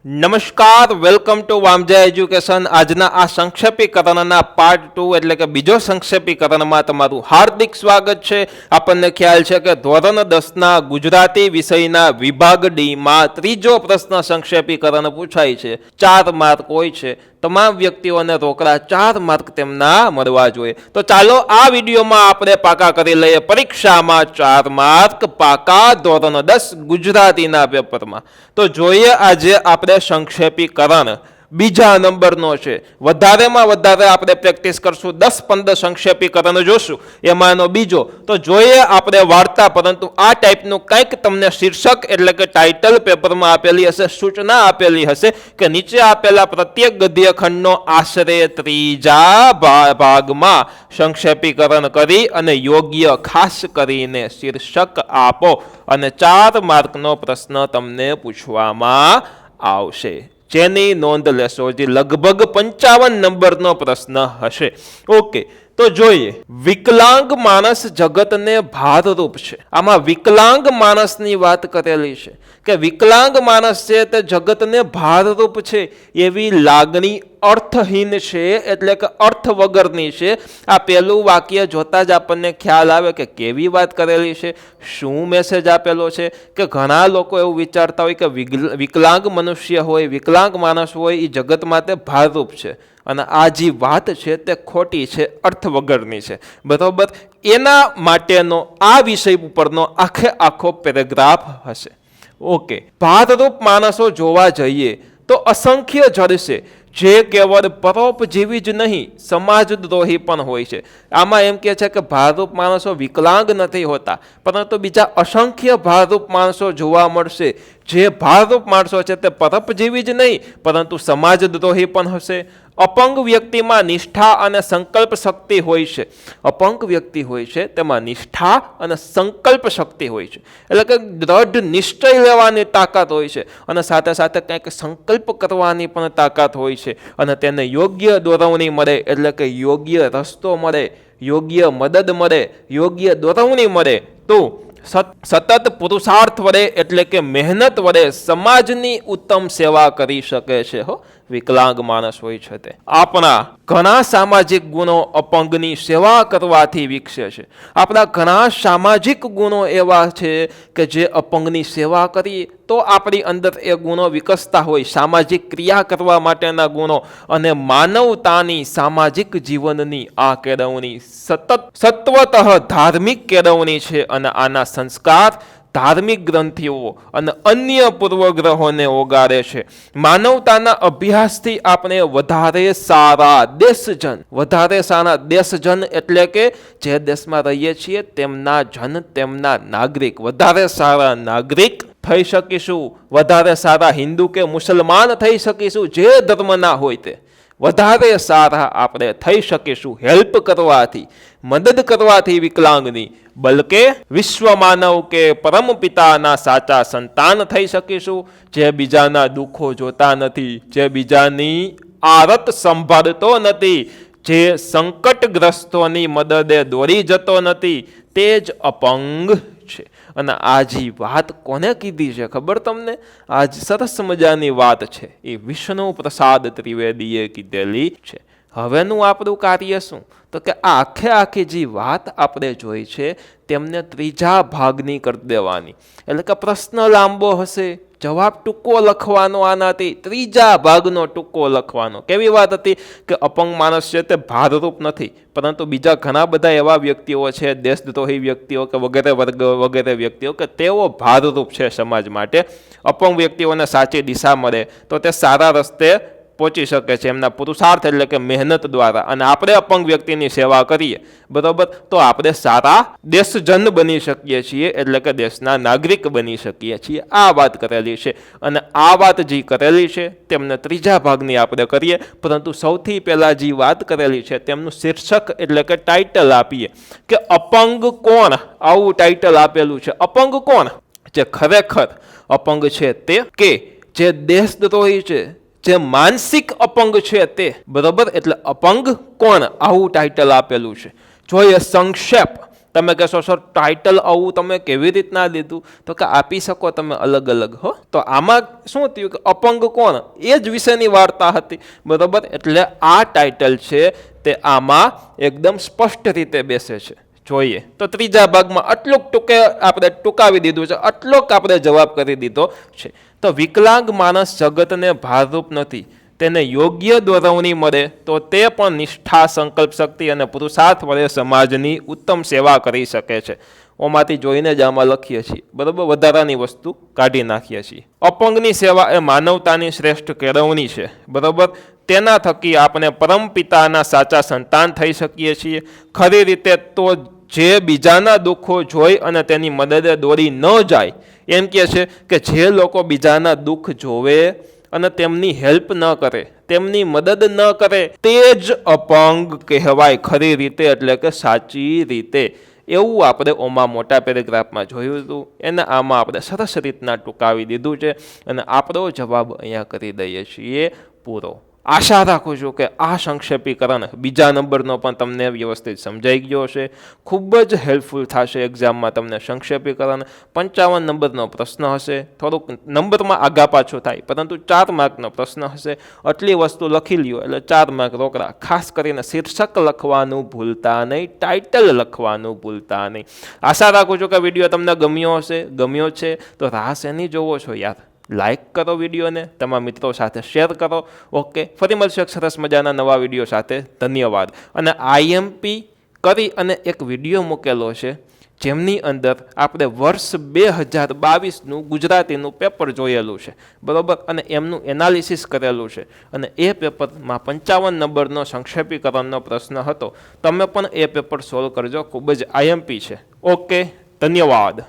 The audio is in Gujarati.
નમસ્કાર, વેલકમ ટુ વામજા એજ્યુકેશન. આજના આ સંક્ષેપીકરણના પાર્ટ 2 એટલે કે બીજો સંક્ષેપીકરણમાં તમારું હાર્દિક સ્વાગત છે. આપણને ખ્યાલ છે કે ધોરણ 10ના ગુજરાતી વિષયના વિભાગ ડીમાં ત્રીજો પ્રશ્ન સંક્ષેપીકરણ પૂછાય છે. 4 માર્ક હોય છે. તમામ વ્યક્તિઓને રોકડા 4 માર્ક તેમના મળવા જોઈએ. તો ચાલો આ વિડીયોમાં આપણે પાકા કરી લઈએ પરીક્ષામાં 4 માર્ક પાકા ધોરણ 10 ગુજરાતીના પેપરમાં. તો જોઈએ આજે આપણે સંક્ષેપીકરણ બીજા નંબરનો છે. વધારેમાં વધારે આપણે પ્રેક્ટિસ કરશું, 10-15 સંક્ષેપીકરણ જોશું, એમાંનો બીજો. તો જોઈએ આપણે વાર્તા, પરંતુ આ ટાઈપનું કંઈક તમને શીર્ષક એટલે કે ટાઇટલ પેપરમાં આપેલી હશે, સૂચના આપેલી હશે કે નીચે આપેલા પ્રત્યેક ગદ્ય ખંડનો આશરે ત્રીજા ભાગમાં સંક્ષેપીકરણ કરી અને યોગ્ય ખાસ કરીને શીર્ષક આપો અને 4 માર્કનો પ્રશ્ન તમને પૂછવામાં આવશે, જેની નોંધ લેશો. જે લગભગ 55 નંબરનો પ્રશ્ન હશે. ઓકે, તો જોઈએ. વિકલાંગ માણસ જગતને ભારરૂપ છે. આમાં વિકલાંગ માણસની વાત કરેલી છે કે વિકલાંગ માણસ છે તે જગતને ભારરૂપ છે એવી લાગણી અર્થહીન છે, એટલે કે અર્થ વગરની છે. આ પહેલું વાક્ય જોતા જ આપણને ખ્યાલ આવે કે કેવી વાત કરેલી છે, શું મેસેજ આપેલો છે. કે ઘણા લોકો એવું વિચારતા હોય કે વિકલાંગ મનુષ્ય હોય, વિકલાંગ માણસ હોય એ જગત માટે ભારરૂપ છે, અને આ જે વાત છે તે ખોટી છે, અર્થ વગરની છે. બરોબર, એના માટેનો આ વિષય ઉપરનો આખો પેરેગ્રાફ હશે. ઓકે, ભારરૂપ માણસો જોવા જઈએ તો અસંખ્ય જડશે, જે કેવળ પરોપજીવી જ નહીં સમાજદ્રોહી પણ હોય છે. આમાં એમ કહે છે કે ભારરૂપ માણસો વિકલાંગ નથી હોતા, પરંતુ બીજા અસંખ્ય ભારરૂપ માણસો જોવા મળશે. જે ભારરૂપ માણસો છે તે પરોપજીવી જ નહીં પરંતુ સમાજદ્રોહી પણ હશે. અપંગ વ્યક્તિમાં નિષ્ઠા અને સંકલ્પ શક્તિ હોય છે. અપંગ વ્યક્તિ હોય છે તેમાં નિષ્ઠા અને સંકલ્પ શક્તિ હોય છે, એટલે કે દ્રઢ નિશ્ચય લેવાની તાકાત હોય છે અને સાથે સાથે કંઈક સંકલ્પ કરવાની પણ તાકાત હોય છે. અને તેને યોગ્ય દોરવણી મળે, એટલે કે યોગ્ય રસ્તો મળે, યોગ્ય મદદ મળે, યોગ્ય દોરવણી મળે તો સતત પુરુષાર્થ વડે એટલે કે મહેનત વડે સમાજની ઉત્તમ સેવા કરી શકે છે. વિકલાંગ માણસ હોય છે તે. આપણા ઘણા સામાજિક ગુણો અપંગની સેવા કરવાથી વિકસે છે. આપણા ઘણા સામાજિક ગુણો એવા છે કે જે અપંગની સેવા કરીએ તો આપણી અંદર એ ગુણો વિકસતા હોય, સામાજિક ક્રિયા કરવા માટેના ગુણો અને માનવતાની સામાજિક જીવનની આ કેળવણી સત્વતઃ ધાર્મિક કેળવણી છે. અને આના સંસ્કાર ધાર્મિક ગ્રંથિઓ અને અન્ય પૂર્વગ્રહોને ઓગાળે છે. માનવતાના અભ્યાસથી આપણે વધારે સારા દેશજન એટલે કે જે દેશમાં રહીએ છીએ તેમના જન, તેમના નાગરિક, વધારે સારા નાગરિક થઈ શકીશું, વધારે સારા હિન્દુ કે મુસલમાન થઈ શકીશું, જે ધર્મના હોય તે વધારે સારા આપણે થઈ શકીશું હેલ્પ કરવાથી, મદદ કરવાથી વિકલાંગની, બલકે વિશ્વ માનવ કે પરમ પિતાના સાચા સંતાન થઈ શકીશું, જે બીજાના દુઃખો જોતા નથી, જે બીજાની આરત સંભાળતો નથી, જે સંકટગ્રસ્તોની મદદે દોડી જતો નથી, તે જ અપંગ છે. અને આ જે વાત કોને કીધી છે ખબર તમને? આજ સરસ મજાની વાત છે, એ વિષ્ણુ પ્રસાદ ત્રિવેદીએ કીધેલી છે. હવેનું આપણું કાર્ય શું? તો કે આખી જે વાત આપણે જોઈ છે તેમને ત્રીજા ભાગની કરી દેવાની. એટલે કે પ્રશ્ન લાંબો હશે, જવાબ ટૂંકો લખવાનો, આનાથી ત્રીજા ભાગનો ટૂંકો લખવાનો. કેવી વાત હતી કે અપંગ માણસ છે તે ભારરૂપ નથી, પરંતુ બીજા ઘણા બધા એવા વ્યક્તિઓ છે, દેશદ્રોહી વ્યક્તિઓ કે વગેરે વ્યક્તિઓ કે તેઓ ભારરૂપ છે સમાજ માટે. અપંગ વ્યક્તિઓને સાચી દિશા મળે તો તે સારા રસ્તે પહોંચી શકે છે એમના પુરુષાર્થ એટલે કે મહેનત દ્વારા. અને આપણે અપંગ વ્યક્તિની સેવા કરીએ, બરોબર, તો આપણે સારા દેશજન બની શકીએ છીએ, એટલે કે દેશના નાગરિક બની શકીએ છીએ. આ વાત કરેલી છે. અને આ વાત જે કરેલી છે તેમને ત્રીજા ભાગની આપણે કરીએ, પરંતુ સૌથી પહેલાં જે વાત કરેલી છે તેમનું શીર્ષક એટલે કે ટાઇટલ આપીએ કે અપંગ કોણ. આવું ટાઇટલ આપેલું છે. અપંગ કોણ? જે ખરેખર અપંગ છે તે, કે જે દેશદ્રોહી છે, જે માનસિક અપંગ છે તે. બરોબર, એટલે અપંગ કોણ, આવું ટાઇટલ આપેલું છે. જોઈએ સંક્ષેપ. તમે કહેશો સર ટાઇટલ આવું તમે કેવી રીતના દીધું, તો કે આપી શકો તમે અલગ અલગ હો. તો આમાં શું થયું કે અપંગ કોણ એ જ વિશેની વાર્તા હતી, બરોબર. એટલે આ ટાઇટલ છે તે આમાં એકદમ સ્પષ્ટ રીતે બેસે છે. જોઈએ તો ત્રીજા ભાગમાં આટલું આપણે ટૂંકાવી દીધું છે, આટલોક આપણે જવાબ કરી દીધો છે. તો વિકલાંગ માણસ જગતને ભારરૂપ નથી, તેને યોગ્ય દોરવણી મળે તો તે પણ નિષ્ઠા, સંકલ્પ શક્તિ અને પુરુષાર્થ વડે સમાજની ઉત્તમ સેવા કરી શકે છે. ઓમાંથી જોઈને જ આમાં લખીએ છીએ, બરાબર. વધારાની વસ્તુ કાઢી નાખીએ છીએ. અપંગની સેવા એ માનવતાની શ્રેષ્ઠ કેળવણી છે, બરાબર. તેના થકી આપણે પરમ પિતાના સાચા સંતાન થઈ શકીએ છીએ. ખરી રીતે તો જે બીજાના દુઃખો જોઈ અને તેની મદદે દોડી ન જાય, એમ કહે છે કે જે લોકો બીજાના દુઃખ જોવે અને તેમની હેલ્પ ન કરે, તેમની મદદ ન કરે, તે જ અપંગ કહેવાય ખરી રીતે, એટલે કે સાચી રીતે. એવું આપણે ઓમાં મોટા પેરેગ્રાફમાં જોયું હતું, એને આમાં આપણે સરસ રીતના ટૂંકાવી દીધું છે અને આપણો જવાબ અહીંયા કરી દઈએ છીએ પૂરો. આશા રાખું છું કે આ સંક્ષેપીકરણ બીજા નંબરનો પણ તમને વ્યવસ્થિત સમજાઈ ગયો હશે. ખૂબ જ હેલ્પફુલ થશે એક્ઝામમાં તમને સંક્ષેપીકરણ. 55 નંબરનો પ્રશ્ન હશે, થોડુંક નંબરમાં આગા પાછું થાય, પરંતુ 4 માર્કનો પ્રશ્ન હશે. આટલી વસ્તુ લખી લ્યો એટલે 4 માર્ક રોકડા. ખાસ કરીને શીર્ષક લખવાનું ભૂલતા નહીં, ટાઇટલ લખવાનું ભૂલતા નહીં. આશા રાખું છું કે વિડીયો તમને ગમ્યો છે તો રાહ શેની જોવો છો યાર? લાઇક કરો વિડીયોને, તમારા મિત્રો સાથે શેર કરો. ઓકે, ફરી મળશે એક સરસ મજાના નવા વિડીયો સાથે. ધન્યવાદ. અને આઈએમપી કરી અને એક વિડીયો મૂકેલો છે જેમની અંદર આપણે વર્ષ 2022નું ગુજરાતીનું પેપર જોયેલું છે, બરાબર. અને એમનું એનાલિસિસ કરેલું છે અને એ પેપરમાં 55 નંબરનો સંક્ષેપીકરણનો પ્રશ્ન હતો. તમે પણ એ પેપર સોલ્વ કરજો, ખૂબ જ આઈએમપી છે. ઓકે, ધન્યવાદ.